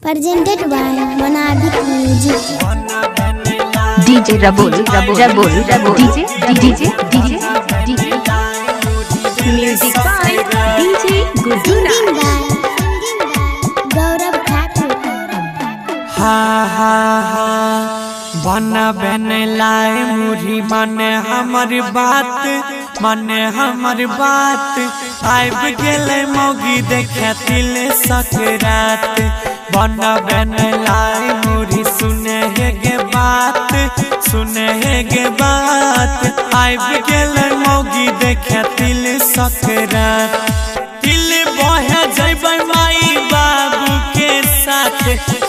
Presented by Monadic Music. DJ Rabul DJ Music by DJ Gudura. Singing by Gaurav Thakur. हा हा हा बना बने लाए मुरी माने हमारी बात आइब गेले मौगी देखे तिल सकरात बना बने लाए मुरी सुने है गे बात आइब गेले मौगी देखे तिल सकरात तिल बहे जैबै माई बाबू के साथ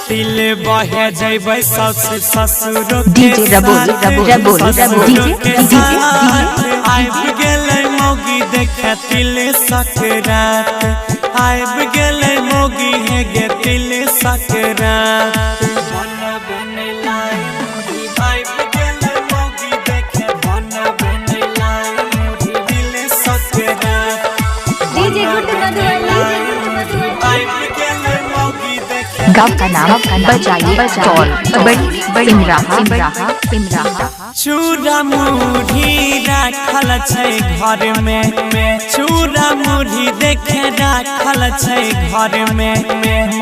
तिल बहे जैबै सास ससुर के आइब गेलै मौगी देखे तिल सकरात आइब गेलै मौगी है गे तिल सकरात बना बने लाए मुरी आइब गेलै मौगी देखे बना बने लाए मुरी तिल सकरात DJ Gudura आइब गेलै मौगी देखे गाँव का नाम बजाइए बड़ी इमराहा चूड़ा मुढ़ी राखल छै घर में चूड़ा मुढ़ी देखे राखल छै घर में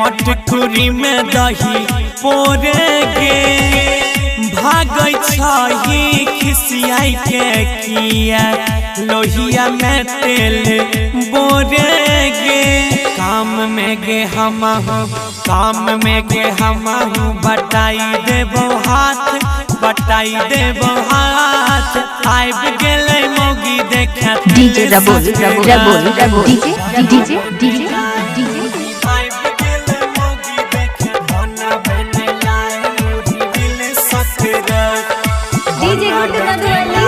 मटकुरी में दही पोरे गे भागै छही खिसियाई के किया लोहिया में तेल बोरे गे काम में गे हमहु बटाई देबो हाथ आइब गेलै मौगी देखे DJ Rabul DJ आइब गेलै मौगी देखे बना बने लाए मुरी दिल सकरात DJ Gudura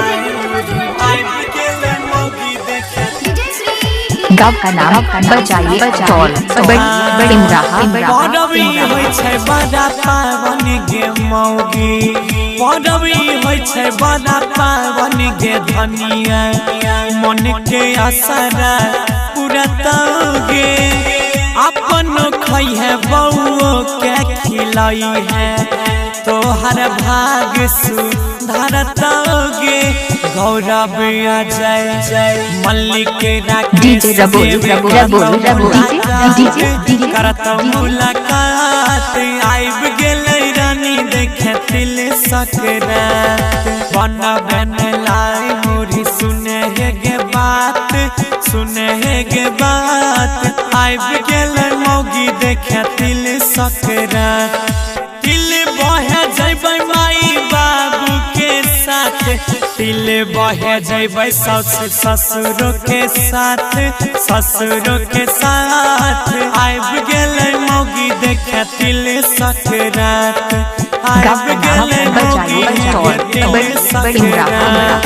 आइब गेलै मौगी देखे गाँव का नाम बजाइए बड़ी परबी होइ छै बड़ा पावन गे मौगी परबी होइ छै बड़ा पावन गे धनिया मन के असरा पूरा गे अपन खई है बउओ के खिलाई है तोहर भाग सुधरत गे गौरव अजय मल्लिक DJ Rabul करत मुलाकात आइब गेलै रानी देखे तिल सकरात बना बने लाए मुरी सुने है गे बात आइब गेलै मौगी देखे तिल सकरात तिल बहे जैबै माई बाबू के साथ तिल बहे जैबै सास ससुर के साथ आइब गेलै मौगी देखे तिल सकरात आइब गेलै मौगी देखे तिल सकरात